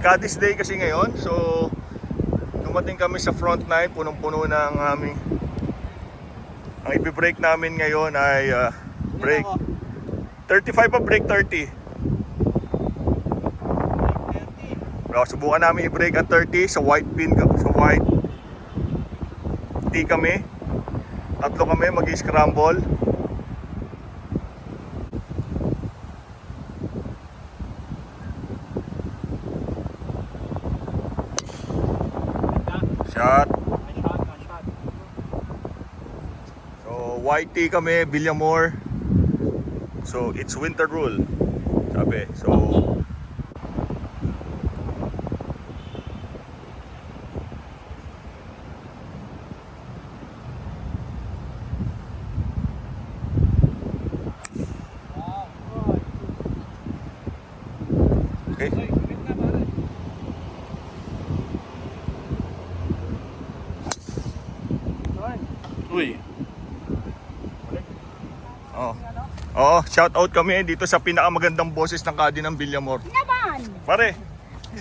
Cadiz Day kasi ngayon. So dumating kami sa front 9, punong-puno ng aming. Ang ibi-break namin ngayon ay break 35 pa, break 30. So, subukan namin i-break at 30 sa white pin, sa white tee kami. Tatlo kami mag-scramble. Shot. So white tee kami, Villamor. So it's winter rule. Sabi. So okay. Uy. Oh, shout out kami dito sa pinakamagandang boses ng Kadi ng Villamor. Naman! Pare,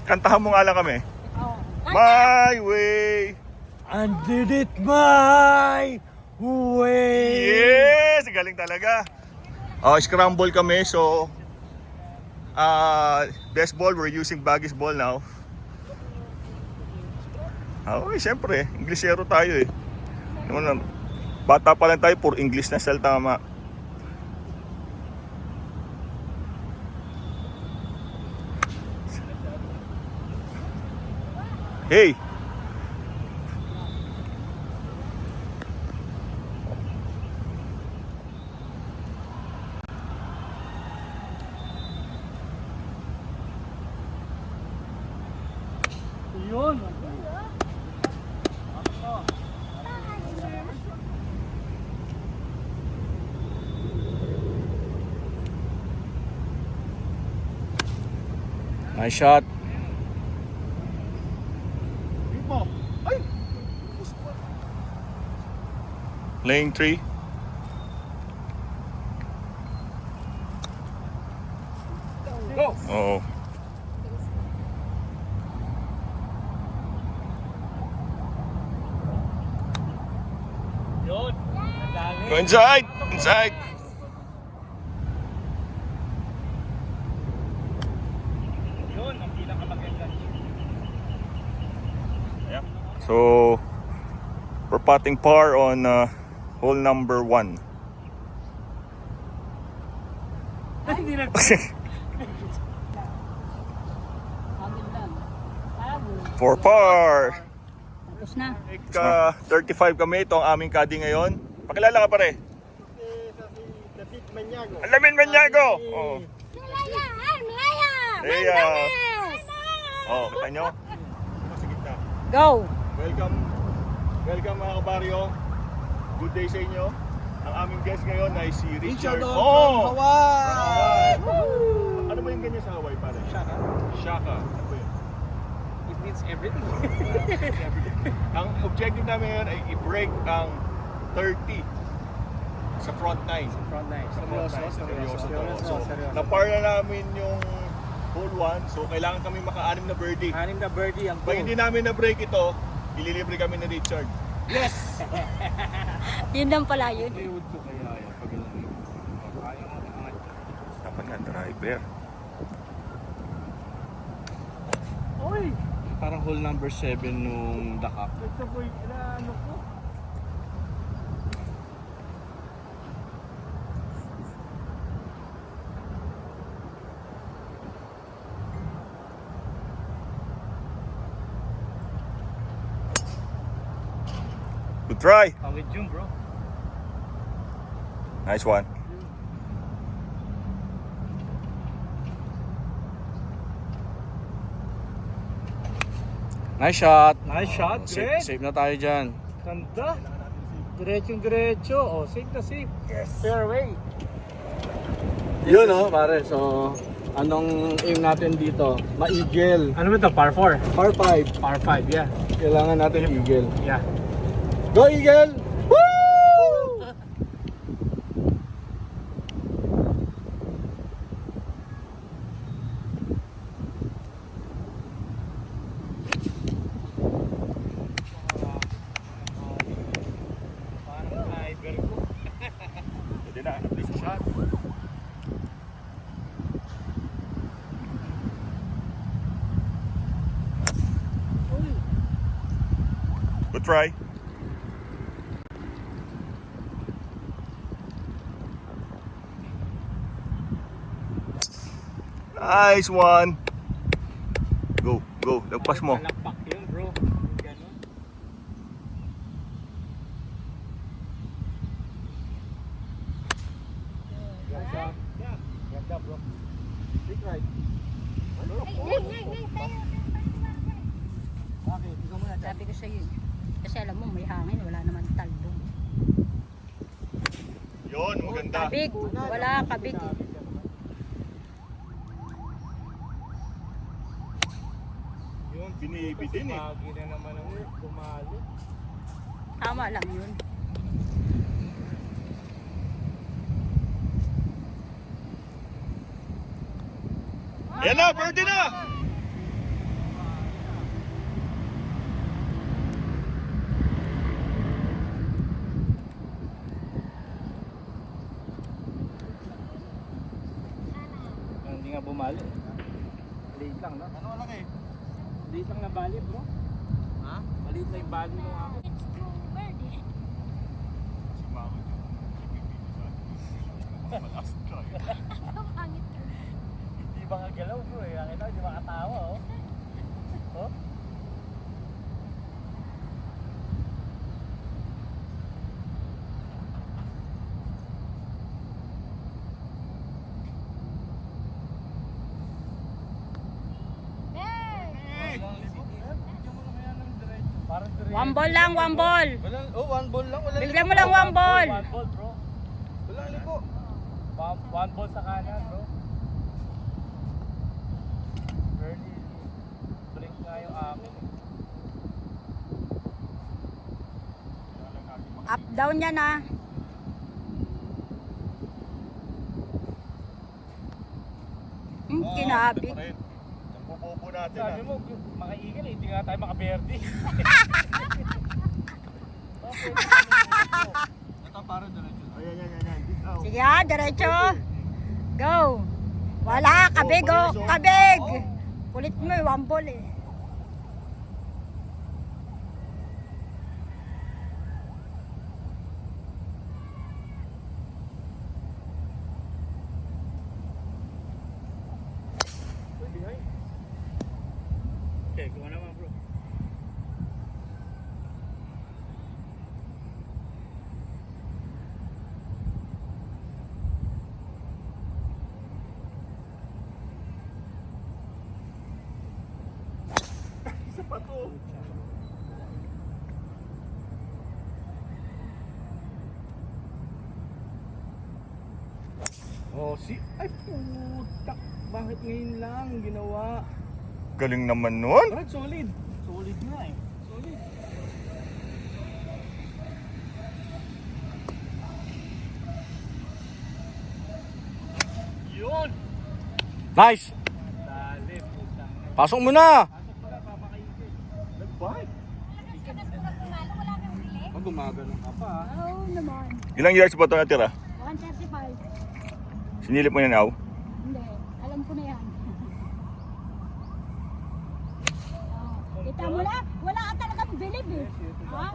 kantahan mo nga lang kami. Oh. My way. And did it my way. Yes! Galing talaga. Oh, scramble kami. So, best ball, we're using Baggies ball now. Okay, syempre. Inglesero tayo eh. Bata pa lang tayo, puro English na sel tama. Hey! Yun. Nice shot. Lane 3. Go. Oh. Yun. Go inside! Inside! Yun, ang pinakamaganda. So, we're putting par on hole number 1. Hindi na. For par! Tapos na. 35 kami. Ito ang aming Kadi ngayon. Pakilala ka pare. David Maniago. Alamin Maniago! Oh. Malaya! Malaya! Hey, oh, kita nyo? Sa gitna. Go! Welcome mga kabaryo. Good day sa inyo. Ang aming guest ngayon ay si Richard. Oh! Hawaii! Ano ba yung ganyan sa Hawaii pare? Shaka. Shaka. Ano ba yun? It means everything. Ang objective namin ngayon ay i-break ang 30 sa front 9. Front line. Seryoso to. So, Seryoso. na-par na namin yung hole 1. So, kailangan kami maka-6 na birdie. Anim na birdie ang Pag hindi namin na-break ito, ililibre kami ni Richard. Yes! Yun lang pala yun. Plywood ko kaya yan. Pag ayaw mo angat. Dapat nga driver. Oy! Parang hole number 7 nung Dakak. Ito po yung ano ko. Good try. With June, bro. Nice one. Nice shot. Nice shot. Great. Save na tayo dyan. Ganda. Diretsong-diretso. Oh, safe na safe. Yes. Fairway. Yun oh, pare. So, anong aim natin dito? Ma-eagle. Ano ba ito? Par 4? Par 5. Par 5, yeah. Kailangan natin eagle. Yeah. Go eagle! Woo! try. Nice one. Go, go. Lagpas mo. Palakpak yun, bro. Ganun. Ganda, bro. Big right. Bakit? Ikaw muna, Sabi ko sa iyo. Kasi alam mo, may hangin, wala naman talbong. Yun, maganda. Kabig, wala kabig. yun. Binibitin eh. Pagi na naman ang bumali. Tama lang yun. Yan na, birdie na! Hindi nga bumali. Late lang, no? Ano lang eh? Late lang na bali, bro. Ha? Maliit lang yung bali mo ako. Hindi ba kagalaw, bro eh? Nakita, hindi makatawa, oh. Oh? One ball lang, one ball. Oh, one ball lang. Wala Bigyan mo lang one ball. One ball, bro. Wala liko. One ball sa kanan, bro. Barely blink nga yung amin. Up down yan ah. Kinabig. Pupupo natin Sabi mo, makaigil eh, hindi nga tayo makaberde. Ito para diretso. Ayan, yan, yan, yan. Bitaw. Sige ah, diretso. Go. Wala, kabig oh, kabig. Kulit mo, one ball eh. Okay, kuha naman bro. Isa pa to. Oh, ay putak. Bakit ngayon lang ginawa? Galing naman nun. Alright, solid. Solid nga eh. Solid. Yun! Nice! Dali, putang. Pasok mo na! Pasok pala, papakaigil. Nag-bike. Gumagano ka pa ah. Oo naman. Ilang yards ba ito natira? 135. Sinilip mo yan, Aw? Hindi, alam ko na yan. Kita mo na, wala ka talagang bilib eh. Ha?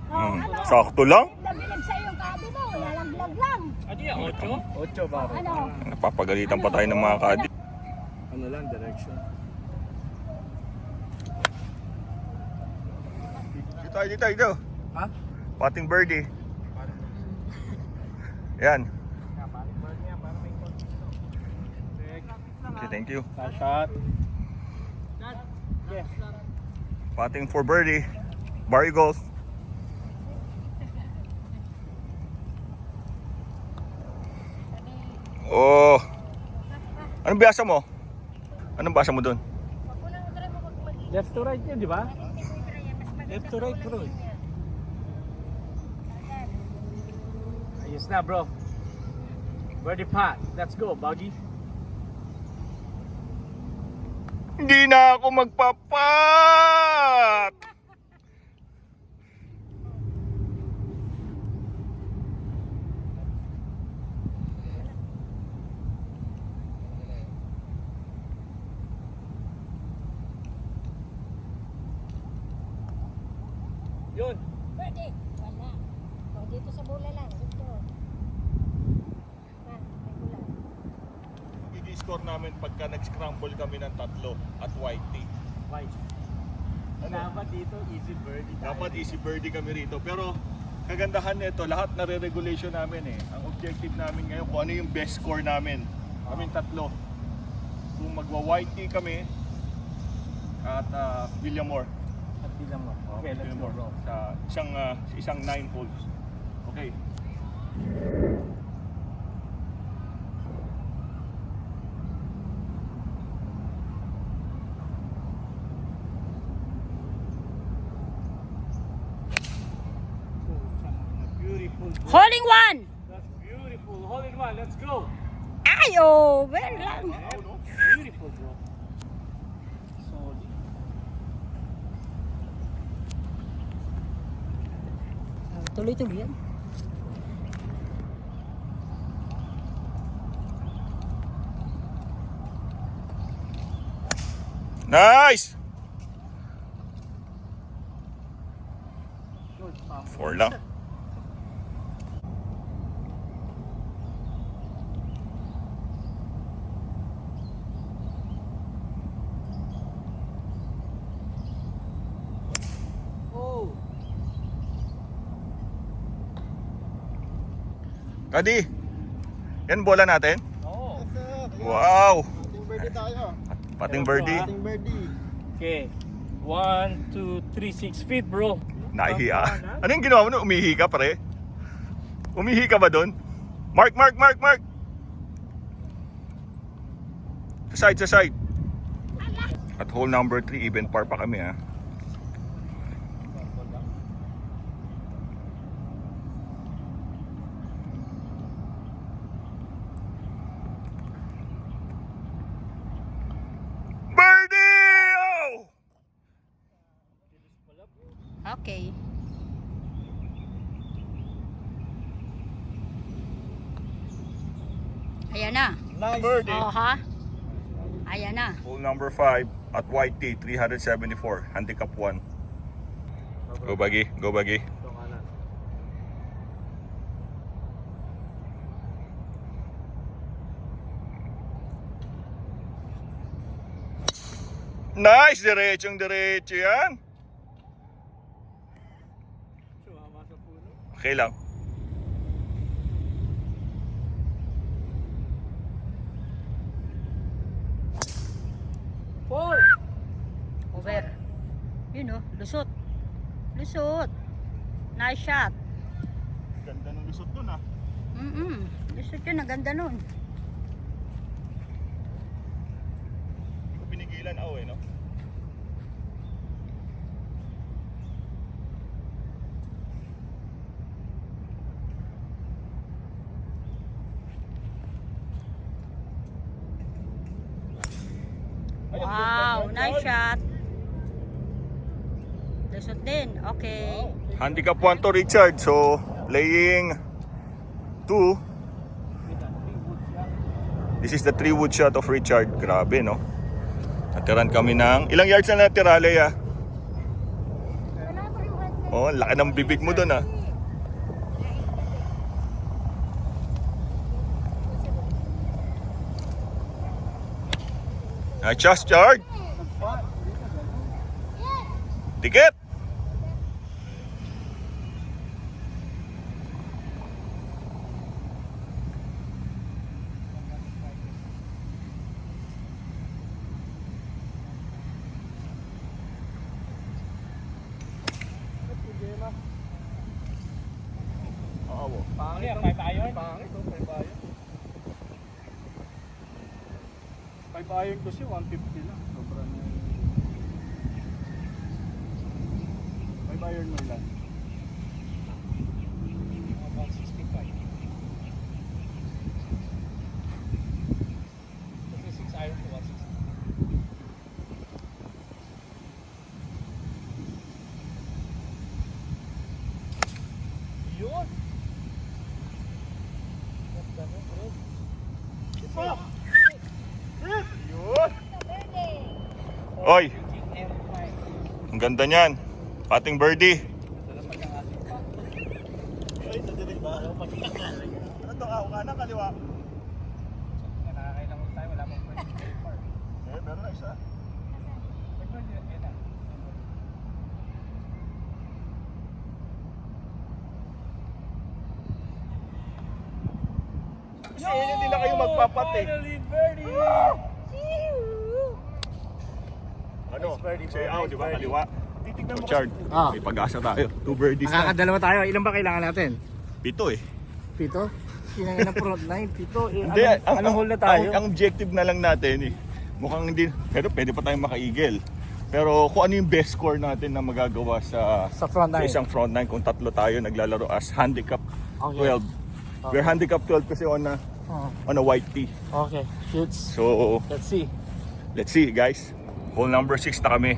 Hmm, sakto lang. Nabilib sa yung kadi mo, wala laglag lang. Ano yan? 8? 8 ba? Ano? Napapagalitan pa tayo ng mga kadi. Ano lang, direction. Dito, dito. Ha? Pating birdie. Yan. Okay, thank you. Nice shot. Pating for birdie. Barry Golf. Oh. Anong basa mo? Anong basa mo doon? Left to right yun, di ba? Left to right, bro. Ayos na, bro. Birdie pot. Let's go, Buggy. Hindi na ako magpapat! Yun. Pwede. Wala. O, dito sa bola lang. Dito. Man, may bola. I-score namin pagka nag-scramble kami ng 3 at white tee. White. Ano? Dapat dito, easy birdie tayo. Dapat easy birdie kami rito. Pero kagandahan nito, lahat na re-regulation namin eh. Ang objective namin ngayon kung ano yung best score namin. Kaming 3. Kung magwa-white tee kami at Villamor. At bilang mo. Okay, let's go, bro. Sa isang 9 holes. Okay. Beautiful. Bro. Holding one! That's beautiful. Hole in one. Let's go. Ayo! Very lang. Beautiful, bro. Solid. Tuloy-tuloy yan. Nice! Good. 4 lang. Oh. Kadi, yan bola natin? Oh. Wow! Ating birdie tayo. Pating birdie. Ating birdie. Okay. 1, 2, 3, 6 feet, bro. Nahihiya. Ano yung ginawa mo nun? Umihi ka pare? Umihi ka ba doon? Mark, mark, mark, mark! Sa side, sa side. At hole number 3, even par pa kami ha. Birdie! Oh! Okay. Ayan na. Nice. Birdie. Oo ha? Ayan na. Hole number 5 at white tee, 374, handicap 1. Go Baggy, go Baggy. Ito kanan. Nice! Diretsong diretso yan. Sumama sa puno. Okay lang. Four. Over. Yun o. Lusot. Lusot. Nice shot. Ganda ng lusot dun ah. Lusot yun. Ang ganda nun. Hindi ko pinigilan ako no? Wow. Nice shot. Lusot din. Okay. Handicap 1 to Richard, so playing 2. This is the 3-wood shot of Richard. Grabe no? Natiran kami ng... Ilang yards na natira, Leia? Oh, laki ng bibig mo dun ah. Nice shot, Chard. Ticket. Oo. Pangit. Ano yan? 5 iron? Pangit oh, 5 iron. 5 iron kasi 150 lang. Sobrang 5 iron mo lang. About 65. Kasi 6 iron to 160. Yun! Ganda mo, bro. Yun. Oy, M5. ang ganda niyan. Pating birdie. Kanan, kaliwa. Nakakailangan tayo, wala pang pwede paper. Eh, meron na isa. Ito yun na. Kasi hindi na kayo magpapati. Finally, birdie! Ano? Nice birdie, Say out, di ba? birdie. Kaliwa. Titignan mo Chard. kasi. Ah. May pag-asa tayo. 2 birdies na. Nakakadalawa tayo. Ilan ba kailangan natin? 7 eh. Pito? Kinangin ng front line. Pito. Hindi, Anong hole na tayo? Ang objective na lang natin eh. Mukhang hindi, pero pwede pa tayong maka-eagle. Pero kung ano yung best score natin na magagawa sa Sa front sa line. isang front line kung tatlo tayo naglalaro as handicap Okay. 12. We're handicap 12 kasi on a white tee. Okay. Shoots. So, Let's see. let's see guys. Hole number 6 na kami.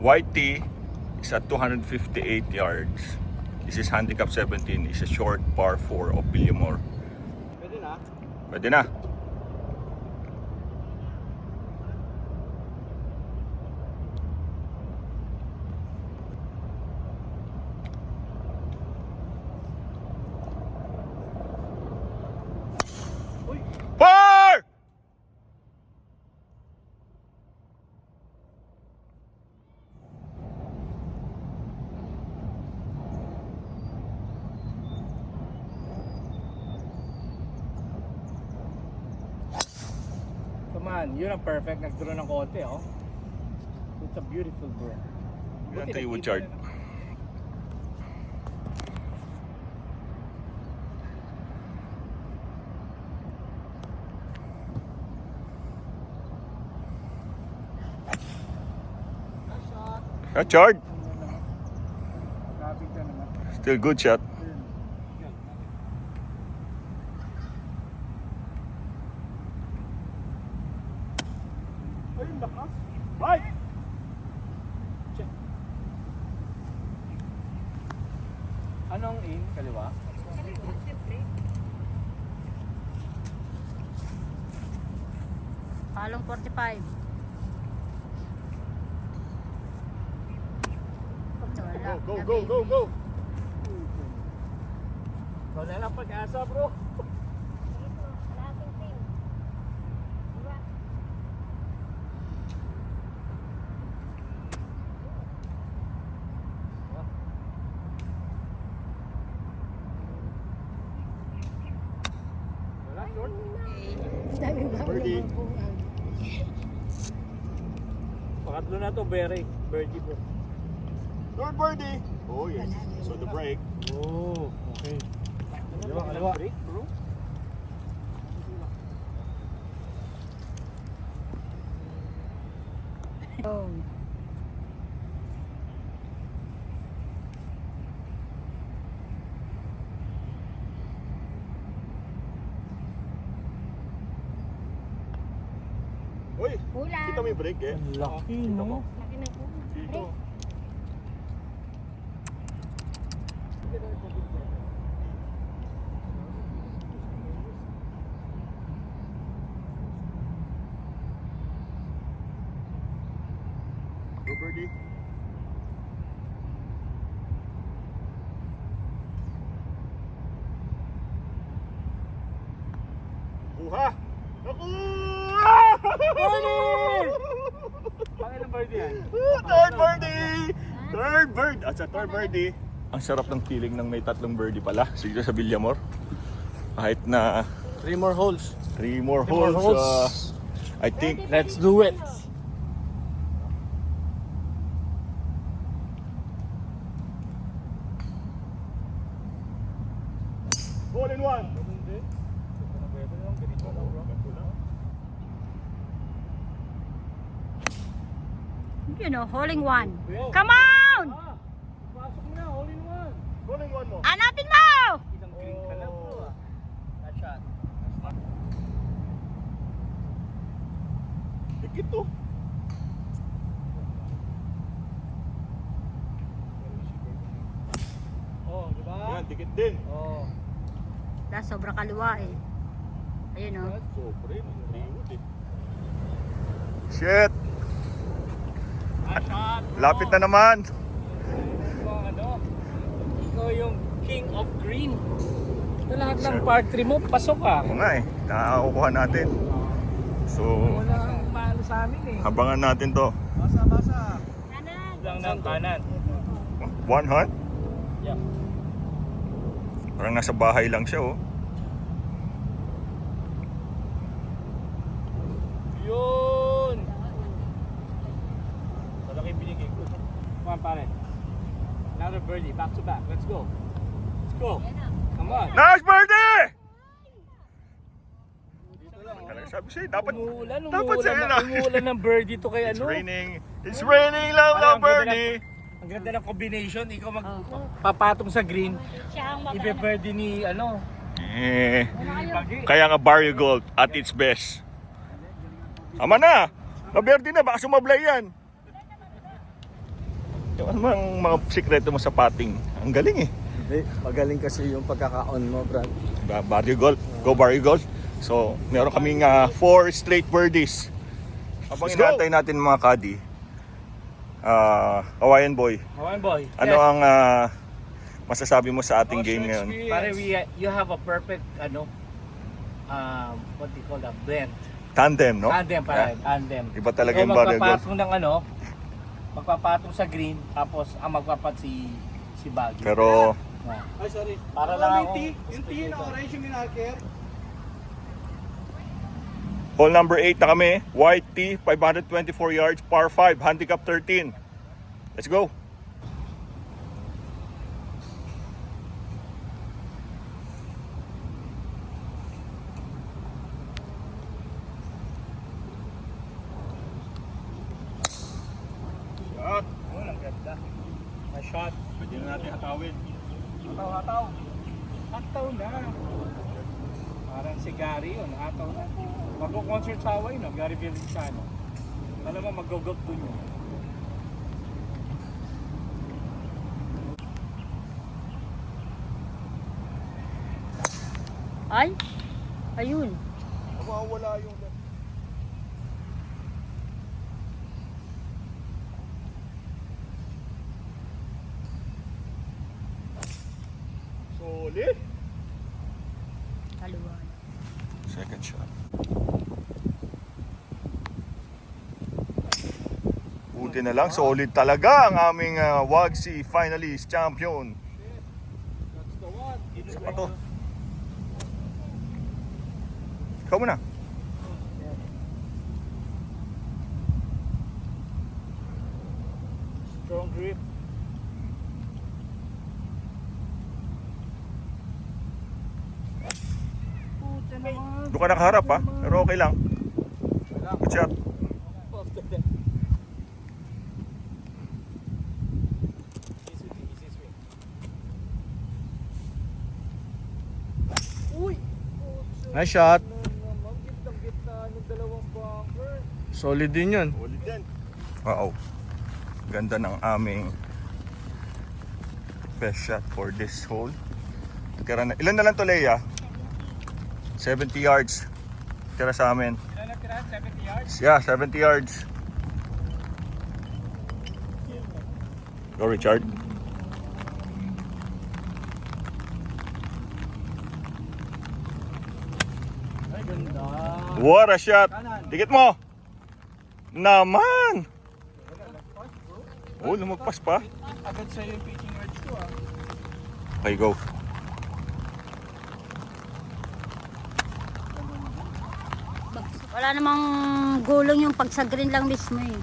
White tee is at 258 yards. This is handicap 17. It's a short par 4 of Villamor. Pwede na. Pwede na. Par! Come on. Yun ang perfect. Nag-draw ng konti, oh. It's a beautiful bro. Yan tayo Woodchard. Chard. Traffic ka naman. Still good shot. Ayun, lakas. Right. Anong in? Kaliwa? Palong 45. Wala. Go. Wala lang pag-asa, bro. Wala, short. Birdie. Pangatlo na to, birdie bro. Third birdie. Oh yes. So the break. Oh, okay. Kaliwa. Break, bro. Oh. Uy, Ulan. kita mo yung break eh. Ang laki, no? Laki na po. Dito. Go birdie. Buha! Naku! Pangilang birdie yan? Third birdie! Third bird! At sa third birdie, ang sarap ng feeling ng may tatlong birdie pala dito sa Villamor. Kahit na 3 more holes. 3 more Three more holes, holes. I think Let's do it. hole in one. You know, holding one. Come on! Pasok mo na, all in one. Hole in one mo. Hanapin mo! Isang green ka lang bro. That shot. Dikit to. Oh, di ba? Yan, dikit din. Oh. Dahil sobrang kaliwa eh. Ayun oh. Sobre, liwit eh. Shit! Shot. Lapit na naman. Ano? Ikaw yung king of green. Sa lahat ng par 3 mo, pasok ka. Oo nga eh, nakakukuha natin. So, Walang maano sa amin eh. abangan natin to. Lang ng kanan. One hunt? Yeah. Parang nasa bahay lang siya oh. Yun! Malaki binigay ko. Come on, pare. Another birdie, back to back. Let's go. Let's go. Come on. Nice birdie! Sabi sa'yo, dapat sa'yo na. Umuulan ng birdie to kay It's ano. raining. It's raining lang Parang lang birdie. Ang ganda ng combination. Ikaw magpapatong sa green. Siya ang Ibe-birdie ni ano. Eh, Ni Pagi. kaya nga Barrio Gold at its best. Tama na. Maberde na, baka sumablay yan. Yung ano mang mga sikreto mo sa patting? Ang galing eh. Hindi, magaling kasi yung pagkakaon mo, Brad. Barrio Gold. Go Barrio Gold. So, meron kaming 4 straight birdies. Habang inaantay natin mga kaddy, Hawaiian Boy, Hawaiian boy. ano ang masasabi mo sa ating game ngayon? Pare, you have a perfect ano, what do you call that, blend. Tandem, no? Tandem pare, Yeah. tandem. Iba talaga Ikaw yung Barrio Gold. magpapatong ng ano, magpapatong sa green, tapos ang magpapat si Baggy. Pero, Ay, sorry. Para lang ako. Yung tea na orange yung minakir. hole number 8 na kami. White tee, 524 yards, par 5, handicap 13. Let's go. Shot. Oh, ang ganda. Nice shot. Pwede na natin hatawin. Hataw. Hataw na. Parang si Gary yun, hataw na. Magko-concert sa Hawaii, no? Gary Villazano. Alam mo, mag-go-go dun yun. Ay, ayun. Mawawala yung... Solid. Kaluwan. Second shot. Buti na lang, solid talaga ang aming WAGC finalist champion. Isa pa to. Ikaw muna. Strong grip. Puta naman. Doon ka nakaharap ha, pero okay lang. Good shot. Nice shot. Gitna ng dalawang bunker. Solid din yun. Solid din. Wow. Ganda ng aming best shot for this hole. Ilan na lang to, Leia? 70 yards. Tira sa amin. Ilan na tira? 70 yards? Yeah, 70 yards. Go, Richard. Ay, ganda. What a shot! Dikit mo! Naman! Oh, lumagpas pa. Agad sa'yo yung pitching wedge ko ah. Okay, go. Wala namang gulong yung pag sa green lang mismo eh.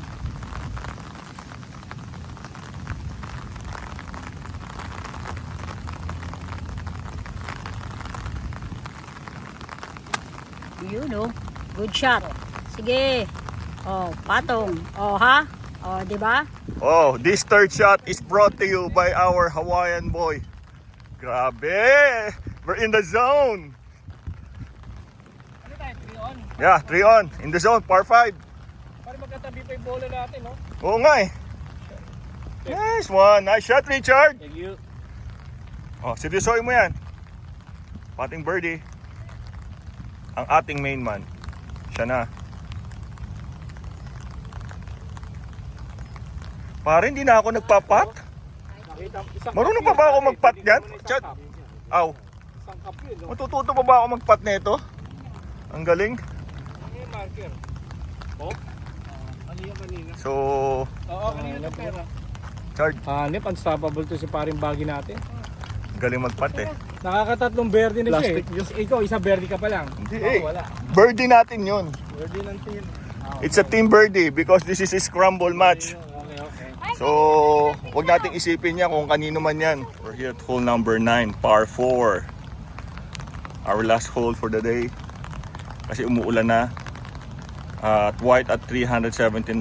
Yun oh. Good shot. Sige. Oh, patong. Oh, ha? Oh, di ba? Oh, this third shot is brought to you by our Hawaiian boy. Grabe! We're in the zone. Ano tayo? 3 on? Yeah, 3 on. In the zone, par 5. Para magkatabi pa yung bola natin, no? Oo nga eh. Nice one. Nice shot, Richard. Thank you. Oh, seryosoy mo yan. Pating birdie. Ang ating main man. Siya na. Pare, hindi na ako nagpapat. Nakita, isang Marunong cup pa ba yun, ako pare. magpat Bibigyan yan? mo na isang Chad. cup. Aw. Sangkap yun, no? Matututo pa ba ako mag-putt nito? Ang galing. Ano yung marker? Oh? Ano yung kanina? So, Oo, kanina na pera. Chard, Hanip, unstoppable to si paring bagi natin. galing mag-putt eh. Nakakatatlong birdie na siya eh. Plastic. Ikaw, isa birdie ka pa lang. Hindi Ako, eh. wala. Birdie natin yun. Birdie ng team. It's a team birdie because this is a scramble match. Okay, okay. So, wag nating isipin niya kung kanino man yan. We're here at hole number 9, par 4. Our last hole for the day. Kasi umuulan na. At white at 379.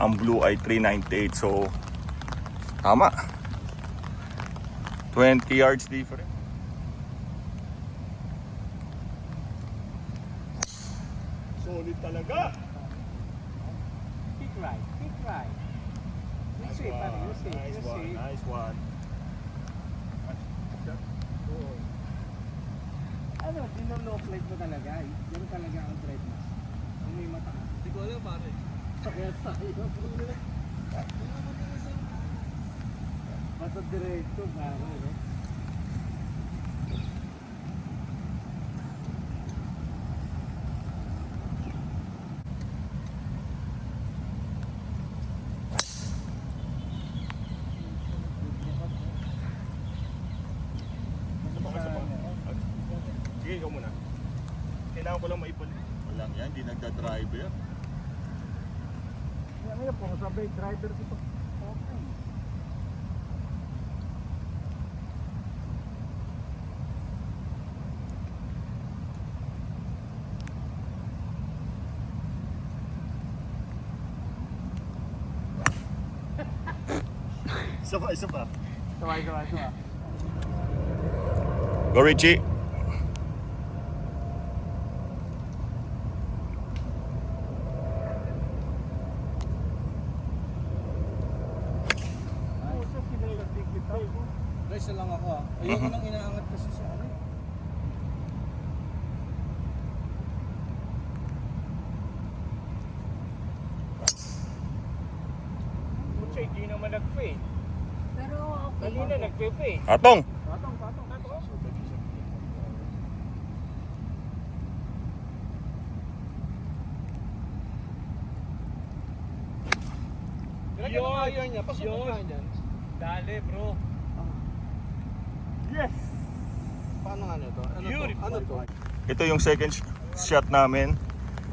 Ang blue ay 398. So, tama. 20 yards different. Solid talaga. Pick right, pick right. You see, buddy, you see, Nice you one, see. nice one. Ano, dino-low plate mo talaga eh. Ganun talaga ang drive mo. Kung may mata ka. Hindi ko alam pare. Kaya tayo. Basta diretso pare. No? Sige, ikaw muna. Kailangan ko lang maipon. Walang yan, di nagda-driver. Ano yun po, sabay driver dito. Okay. Isa pa, isa pa. Saway. Go Richie. Guys, lang ako ah. Ayoko nang inaangat kasi sa ano. Pucha, hindi naman nag-fade. Pero okay. Kanina nag-fade. Atong! Patong. Yun, niya. Pasok ka dyan. Dale, bro. Yes! Paano nga nito? Ano to? Ito yung second shot namin.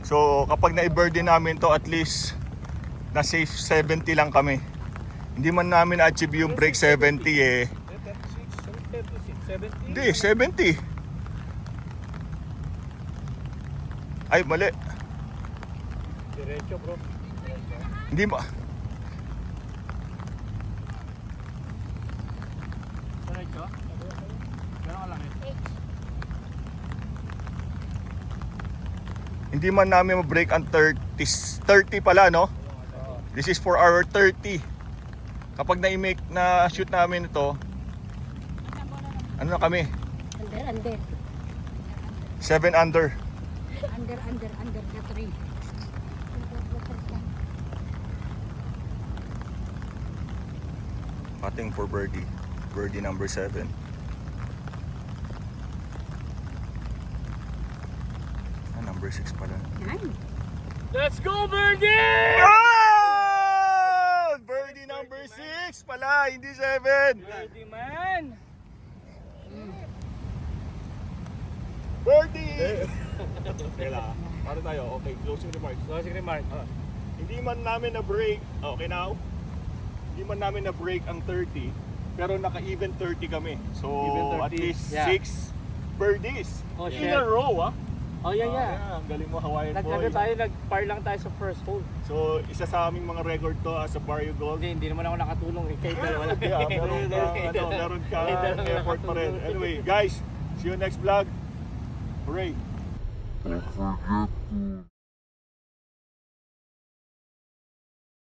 So kapag na-birdie namin to, at least na safe 70 lang kami. Hindi man namin achieve yung break 70 eh. 36, 70? Hindi, 70. Ay, mali. Diretso, bro. Hindi ba? Diretso? Gano'n ka lang eh. Hindi man namin ma-break ang 30 pala, no? This is for our 30. Kapag na-make na shoot namin ito, ano na kami? Under. 7 under. Under the tree. Putting for birdie. Birdie number 7. Number 6 pala. Yan. Let's go, Birdie! Oh! Birdie number 6 pala, hindi 7. Birdie man! Birdie! Kailan? Paano tayo? Okay, closing remarks. Closing remark. Hindi man namin na-break, okay now? Hindi man namin na-break ang 30, pero naka-even 30 kami. So, Even 30, at least yeah. 6 birdies Oh, in shit. a row, ah. Oh, yeah. Ang galing mo, Hawaiian Nag-ano boy. tayo, nag-par lang tayo sa first hole. So, isa sa aming mga record to as a Barrio Gold. Hindi naman ako nakatulong eh. Kayo dalawa lang. Yeah, meron ka effort pa rin. Anyway, guys, see you next vlog. Hooray! I forget to